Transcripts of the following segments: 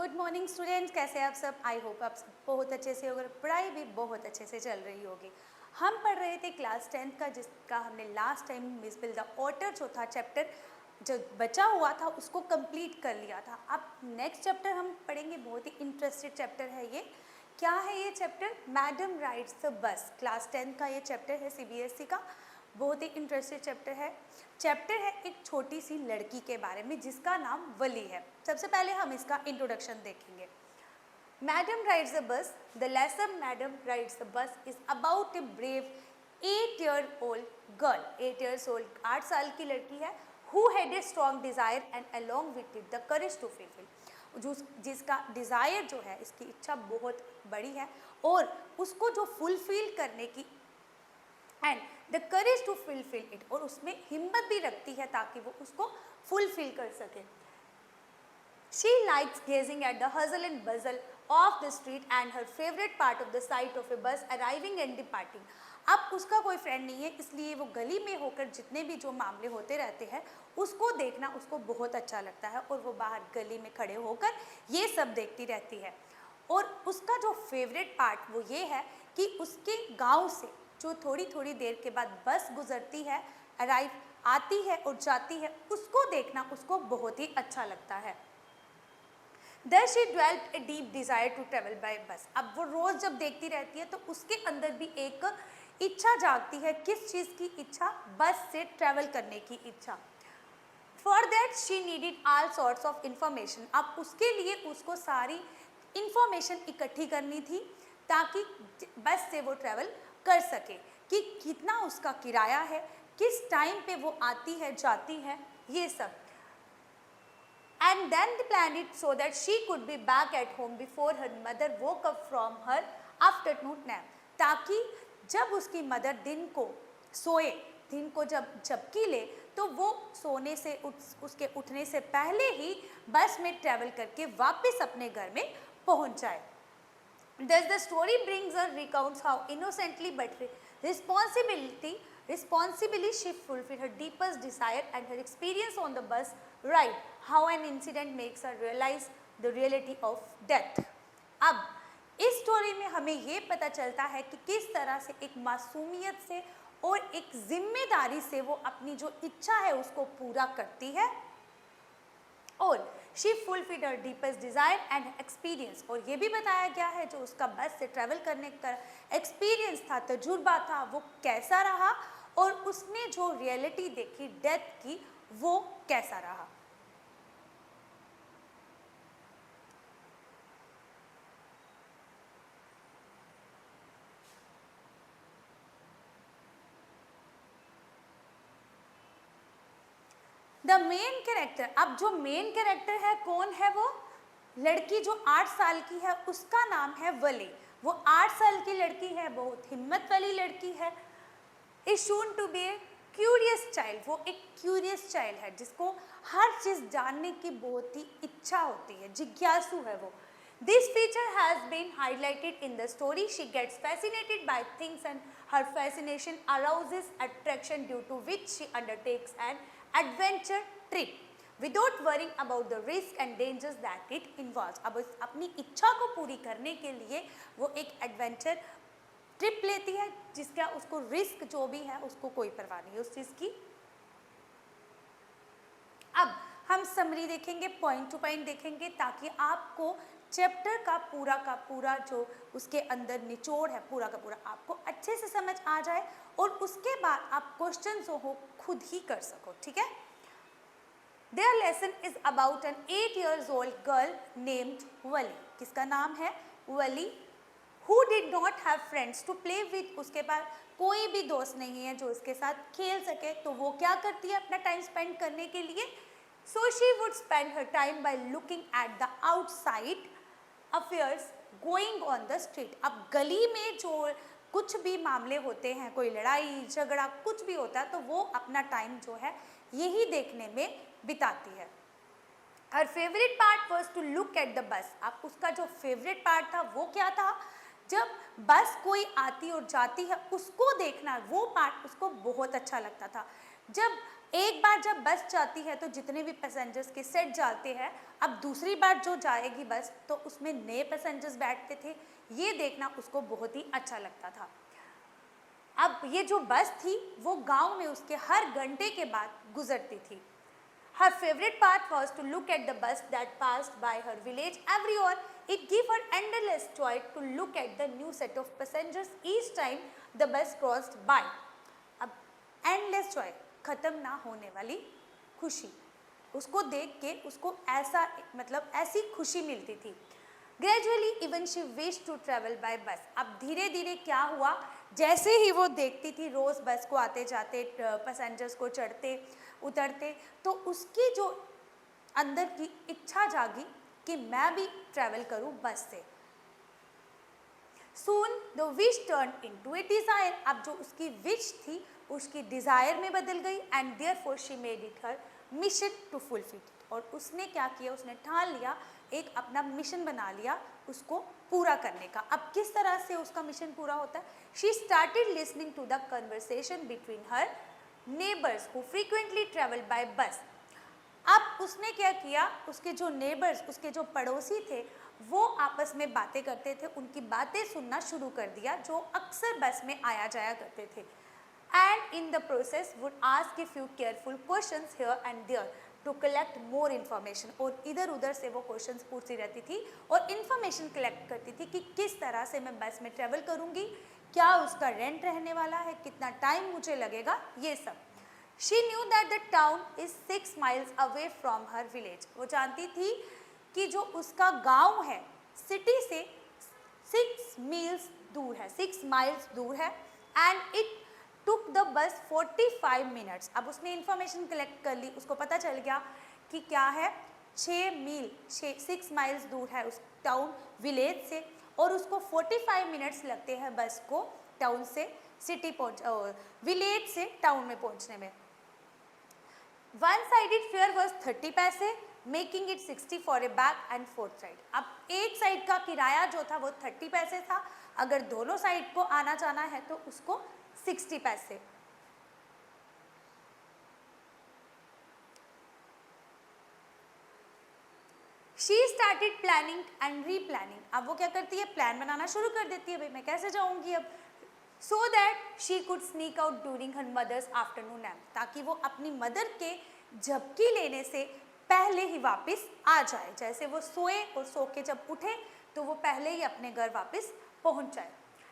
Good morning students, कैसे हैं आप सब। आई होप आप सब बहुत अच्छे से होगा, पढ़ाई भी बहुत अच्छे से चल रही होगी। हम पढ़ रहे थे क्लास 10th का, जिसका हमने last time Mijbil the otter जो था चैप्टर जो बचा हुआ था उसको कंप्लीट कर लिया था। अब नेक्स्ट चैप्टर हम पढ़ेंगे, बहुत ही इंटरेस्टेड चैप्टर है ये। क्या है ये चैप्टर? मैडम राइड्स द बस। क्लास 10th का ये चैप्टर है, सीबीएसई का बहुत ही इंटरेस्टिंग चैप्टर है एक छोटी सी लड़की के बारे में जिसका नाम वली है। सबसे पहले हम इसका इंट्रोडक्शन देखेंगे। Madam rides the bus. The lesson madam rides the bus is about a brave 8-year-old girl. 8 years old 8 साल की लड़की है। Who had a strong desire and along with it the courage to fulfil. जिसका desire जो है, इसकी इच्छा बहुत बड़ी है और उसको जो फुलफिल करने की and the courage to fulfil it, और उसमें हिम्मत भी रखती है ताकि वो उसको फुलफिल कर सके। She likes gazing at the hustle and bustle of the street and her favorite part of the sight of a bus arriving and departing. अब उसका कोई फ्रेंड नहीं है, इसलिए वो गली में होकर जितने भी जो मामले होते रहते हैं उसको देखना उसको बहुत अच्छा लगता है और वो बाहर गली में खड़े होकर ये सब देखती रहती है। और उसका जो फेवरेट पार्ट वो ये है कि उसके गांव से जो थोड़ी थोड़ी देर के बाद बस गुजरती है, अराइव आती है और जाती है, उसको देखना उसको बहुत ही अच्छा लगता है। Thus she developed a deep desire to travel by bus. अब वो रोज जब देखती रहती है तो उसके अंदर भी एक इच्छा जागती है। किस चीज़ की इच्छा? बस से ट्रैवल करने की इच्छा। For that she needed all sorts of information. अब उसके लिए उसको सारी इंफॉर्मेशन इकट्ठी करनी थी ताकि बस से वो ट्रैवल कर सके कि कितना उसका किराया है, किस टाइम पे वो आती है जाती है, ये सब। And then they planned it so that she could be back at home before her mother woke up from her afternoon nap. ताकि जब उसकी मदर दिन को सोए, दिन को जब झपकी ले, तो वो सोने से उसके उठने से पहले ही बस में ट्रैवल करके वापस अपने घर में पहुंच जाए। Thus the story brings or recounts how innocently but responsibly she fulfilled her deepest desire and her experience on the bus ride, how an incident makes her realize the reality of death. अब इस story में हमें ये पता चलता है कि किस तरह से एक मासूमियत से और एक जिम्मेदारी से वो अपनी जो इच्छा है उसको पूरा करती है और she fulfilled her deepest desire and experience। और ये भी बताया गया है जो उसका बस से ट्रैवल करने का एक्सपीरियंस था, तजुर्बा था, वो कैसा रहा और उसने जो रियलिटी देखी डेथ की वो कैसा रहा। The main character. अब जो मेन कैरेक्टर है कौन है? वो लड़की जो 8 साल की है, उसका नाम है वली। वो 8 साल की लड़की है, बहुत हिम्मत वाली लड़की है। Is shown to be a curious child. वो एक क्यूरियस चाइल्ड है जिसको हर चीज़ जानने की बहुत ही इच्छा होती है, जिज्ञासु है वो। This feature has been highlighted in the story. She gets fascinated by things and her fascination arouses attraction, due to which she undertakes an adventure trip without worrying about the risk and dangers that it involves. अब अपनी इच्छा को पूरी करने के लिए वो एक एडवेंचर ट्रिप लेती है जिसका उसको रिस्क जो भी है उसको कोई परवाह नहीं है उस चीज़ की। अब हम समरी देखेंगे, पॉइंट टू पॉइंट देखेंगे ताकि आपको चैप्टर का पूरा जो उसके अंदर निचोड़ है पूरा का पूरा आपको अच्छे से समझ आ जाए और उसके बाद आप क्वेश्चन जो हो खुद ही कर सको, ठीक है। Their lesson is about an 8 years old girl named वली। किसका नाम है? वली। Who did not have friends to play with। उसके पास कोई भी दोस्त नहीं है जो उसके साथ खेल सके, तो वो क्या करती है अपना टाइम स्पेंड करने के लिए? So she would spend her time by looking at the outside affairs going on the street। अब गली में जो कुछ भी मामले होते हैं, कोई लड़ाई झगड़ा कुछ भी होता है, तो वो अपना टाइम जो है यही देखने में बिताती है। Her favorite part was to look at the bus। अब उसका जो फेवरेट पार्ट था वो क्या था? जब बस कोई आती और जाती है उसको देखना, वो पार्ट उसको बहुत अच्छा लगता था। जब एक बार जब बस जाती है तो जितने भी पैसेंजर्स के सेट जाते हैं, अब दूसरी बार जो जाएगी बस तो उसमें नए पैसेंजर्स बैठते थे, ये देखना उसको बहुत ही अच्छा लगता था। अब ये जो बस थी वो गांव में उसके हर घंटे के बाद गुजरती थी। Her favorite part was to look at the bus that passed by her village every hour. It gave her endless joy to look at the new set of passengers each time the bus crossed by. अब endless joy, खत्म ना होने वाली खुशी, उसको देख के उसको ऐसा मतलब ऐसी खुशी मिलती थी। Gradually even she wished to travel by bus. अब धीरे धीरे क्या हुआ, जैसे ही वो देखती थी रोज़ बस को आते जाते पैसेंजर्स को चढ़ते उतरते, तो उसकी जो अंदर की इच्छा जागी कि मैं भी ट्रैवल करूं बस से। Soon the wish turned into a desire. अब जो उसकी विश थी उसकी डिज़ायर में बदल गई, and therefore she made it her mission to fulfill it. और उसने क्या किया, उसने ठान लिया, एक अपना मिशन बना लिया उसको पूरा करने का। अब किस तरह से उसका मिशन पूरा होता है? She started listening to the conversation between her neighbors who frequently travel by bus. अब उसने क्या किया, उसके जो नेबर्स, उसके जो पड़ोसी थे वो आपस में बातें करते थे, उनकी बातें सुनना शुरू कर दिया जो अक्सर बस में आया जाया करते थे। And in the process would ask a few careful questions here and there to collect more information. और इधर उधर से वो क्वेश्चंस पूछती रहती थी और इन्फॉर्मेशन कलेक्ट करती थी कि किस तरह से मैं बस में ट्रेवल करूँगी, क्या उसका रेंट रहने वाला है, कितना टाइम मुझे लगेगा, ये सब। She knew that the town is 6 miles away from her village. वो जानती थी कि जो उसका गांव है सिटी से 6 मील्स दूर है, 6 माइल्स दूर है, and it took the bus 45 minutes. अब उसने इन्फॉर्मेशन कलेक्ट कर ली, उसको पता चल गया कि क्या है, 6 माइल्स दूर है उस टाउन विलेज से, और उसको 45 मिनट्स लगते हैं बस को टाउन से सिटी विलेज से टाउन में पहुंचने में। वन साइडेड फेयर वॉज 30 पैसे, making it 60 for a back and fourth side. अब एक साइड का किराया जो था वो 30 पैसे था, अगर दोनों साइड को आना जाना है तो उसको 60 पैसे। She started planning and replanning. अब वो क्या करती है, प्लान बनाना शुरू कर देती है, भाई मैं कैसे जाऊंगी अब, so that she could sneak out during her mother's afternoon nap, ताकि वो अपनी मदर के झपकी लेने से पहले ही वापस आ जाए। जैसे वो सोए और सो के जब उठे तो वो पहले ही अपने घर वापस पहुंच जाए।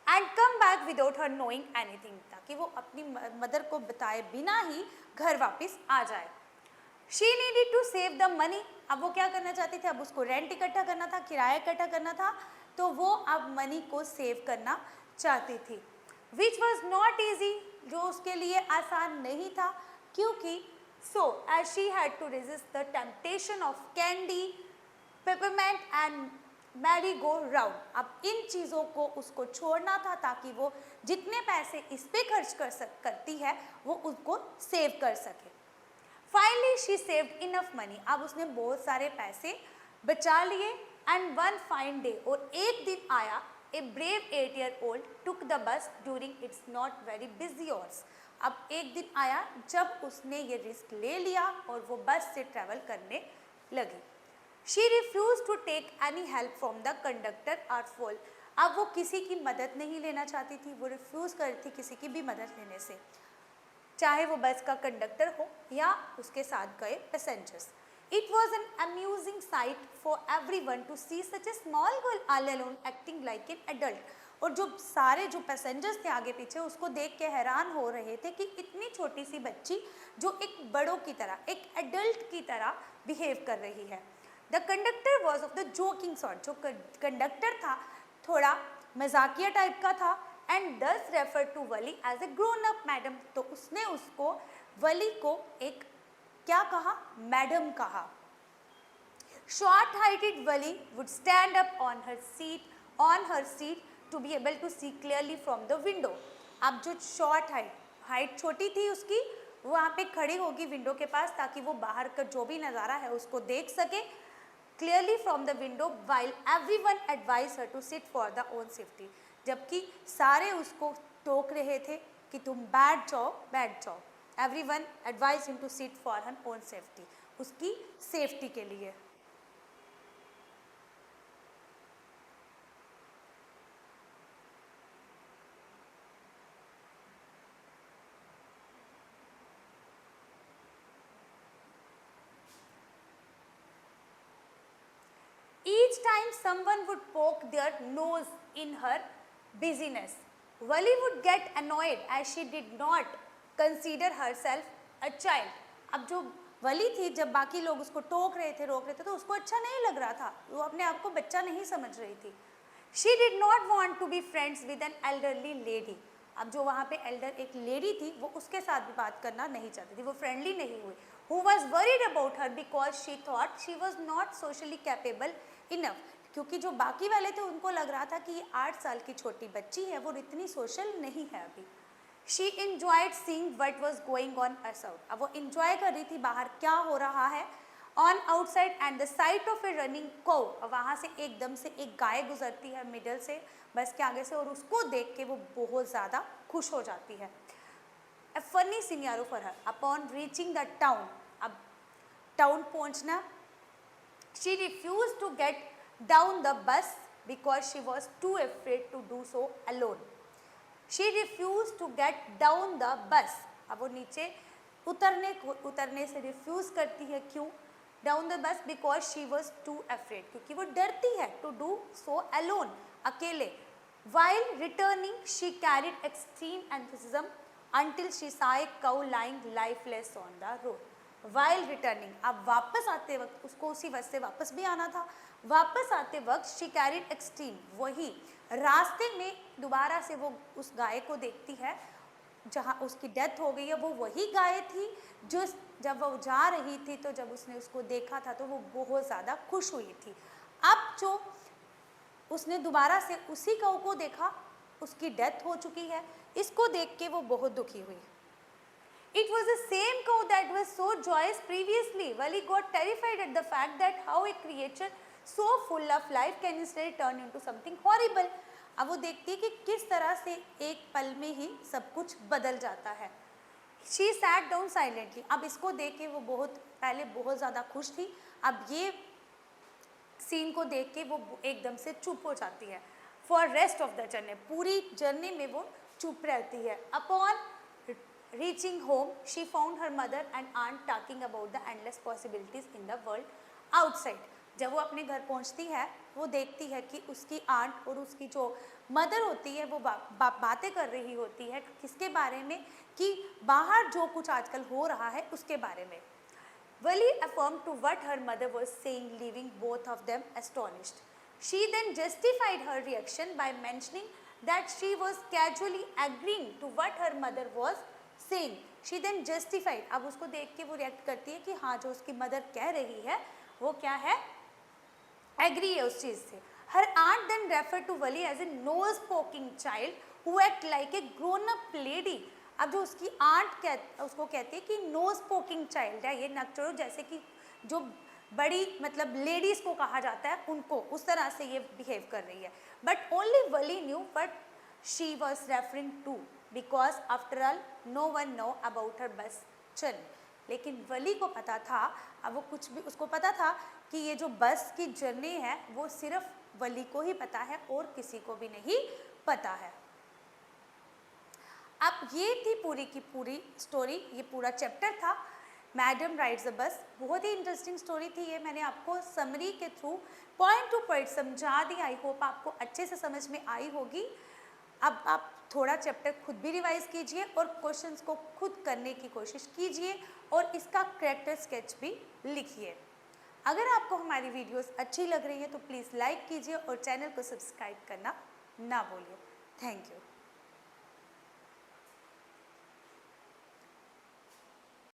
And come back without her knowing anything, ताकि वो अपनी मदर को बताए बिना ही घर वापस आ जाए। She needed to save the money. अब वो क्या करना चाहती थी, अब उसको रेंट इकट्ठा करना था, किराया इकट्ठा करना था, तो वो अब मनी को सेव करना चाहती थी। Which was not easy, जो उसके लिए आसान नहीं था, क्योंकि so as she had to resist the temptation of candy, peppermint and merry-go-round. अब इन चीज़ों को उसको छोड़ना था ताकि वो जितने पैसे इस पे खर्च करती है वो उसको सेव कर सके। Finally she saved enough money. अब उसने बहुत सारे पैसे बचा लिए, and one fine day, और एक दिन आया, a brave 8-year-old took the bus during its not very busy hours. अब एक दिन आया जब उसने ये रिस्क ले लिया और वो बस से ट्रैवल करने लगी। She refused to take any help from the conductor or fool. अब वो किसी की मदद नहीं लेना चाहती थी, वो रिफ्यूज़ कर रही थी किसी की भी मदद लेने से, चाहे वो बस का कंडक्टर हो या उसके साथ गए passengers. It was an amusing sight for everyone to see such a small girl all alone acting like an adult. और जो सारे जो पैसेंजर्स थे आगे पीछे उसको देख के हैरान हो रहे थे कि इतनी छोटी सी बच्ची जो एक बड़ों की तरह, एक एडल्ट की तरह बिहेव कर रही है। The conductor was of the joking sort, जो कंडक्टर था थोड़ा मजाकिया टाइप का था, and thus refer to Valli as a grown up madam, तो उसने उसको वली को एक क्या कहा, मैडम कहा। Short heighted Valli would stand up on her seat to be able to see clearly from the window. अब जो शॉर्ट हाइट छोटी थी उसकी, वो वहाँ पे खड़ी होगी विंडो के पास ताकि वो बाहर का जो भी नज़ारा है उसको देख सके clearly from the window, while everyone advise her to sit for the own safety, जबकि सारे उसको टोक रहे थे कि तुम बैठ जाओ everyone advised him to sit for her own safety, उसकी सेफ्टी के लिए। Each time someone would poke their nose in her busyness, Vali would get annoyed as she did not consider herself a child. अब जो वली थी, जब बाकी लोग उसको टोक रहे थे, रोक रहे थे, तो उसको अच्छा नहीं लग रहा था, वो अपने आप को बच्चा नहीं समझ रही थी। She did not want to be friends with an elderly lady. अब जो वहाँ पे एल्डर एक लेडी थी, वो उसके साथ भी बात करना नहीं चाहती थी, वो फ्रेंडली नहीं हुई। Who was worried about her because she thought she was not socially capable enough. क्योंकि जो बाकी वाले थे उनको लग रहा था कि ये 8 साल की छोटी बच्ची है, वो इतनी सोशल नहीं है अभी। She enjoyed seeing what was going on outside. अब वो enjoy कर रही थी बाहर क्या हो रहा है on outside and the sight of a running cow. अब वहाँ से एकदम से एक गाय गुजरती है मिडल से, बस के आगे से, और उसको देख के वो बहुत ज़्यादा खुश हो जाती है। A funny scenario for her. Upon reaching the town, अब टाउन पहुँचना, she refused to get down the bus because she was too afraid to do so alone. She refused to get down the bus. अब वो नीचे उतरने से refuse करती है, क्यों? Down the bus because she was too afraid, क्योंकि वो डरती है, to do so alone, अकेले। While returning, she carried extreme enthusiasm until she saw a cow lying lifeless on the road. While returning, अब वापस आते वक्त, उसको उसी बस से वापस भी आना था, वापस आते वक्त she carried extreme, वही रास्ते में दोबारा से वो उस गाय को देखती है जहाँ उसकी डेथ हो गई है। वो वही गाय थी जो जब वो जा रही थी, तो जब उसने उसको देखा था तो वो बहुत ज़्यादा खुश हुई थी। अब जो उसने दोबारा से उसी काऊ को देखा, उसकी डेथ हो चुकी है, इसको देख के वो बहुत दुखी हुई। It was the same cow that was so joyous previously. Vali got terrified at the fact that how a creature so full of life can instead turn into something horrible. अब वो देखती है कि किस तरह से एक पल में ही सब कुछ बदल जाता है। She sat down silently. अब इसको देख के वो पहले बहुत ज़्यादा खुश थी, अब ये सीन को देख के वो एकदम से चुप हो जाती है। For rest of the journey, पूरी जर्नी में वो चुप रहती है। Upon reaching home, she found her mother and aunt talking about the endless possibilities in the world outside. जब वो अपने घर पहुंचती है, वो देखती है कि उसकी आंट और उसकी जो मदर होती है वो बातें कर रही होती है किसके बारे में, कि बाहर जो कुछ आजकल हो रहा है उसके बारे में। Vali affirmed to what her mother was saying, leaving both of them astonished. She then justified her reaction by mentioning that she was casually agreeing to what her mother was saying. She then justified. अब उसको देख के वो react करती है कि हाँ, जो उसकी मदर कह रही है वो क्या है, एग्री है उस चीज़ से। Her aunt then referred to Vali as a nose-poking child who act like a grown-up lady. अब जो उसकी आंट उसको कहती है कि नोज पोकिंग चाइल्ड है, ये नकचोर जैसे कि जो बड़ी मतलब लेडीज़ को कहा जाता है उनको, उस तरह से ये बिहेव कर रही है। But only Valli knew but she was referring to, because after all no one know about her bus journey. लेकिन वली को पता था, अब वो कुछ भी उसको पता था कि ये जो बस की जर्नी है वो सिर्फ वली को ही पता है और किसी को भी नहीं पता है। अब ये थी पूरी की पूरी स्टोरी, ये पूरा चैप्टर था मैडम राइड्स द बस। बहुत ही इंटरेस्टिंग स्टोरी थी ये, मैंने आपको समरी के थ्रू पॉइंट टू पॉइंट समझा दी। आई होप आपको अच्छे से समझ में आई होगी। अब आप थोड़ा चैप्टर खुद भी रिवाइज कीजिए और क्वेश्चंस को खुद करने की कोशिश कीजिए और इसका कैरेक्टर स्केच भी लिखिए। अगर आपको हमारी वीडियोस अच्छी लग रही है तो प्लीज़ लाइक कीजिए और चैनल को सब्सक्राइब करना ना भूलिए। Thank you.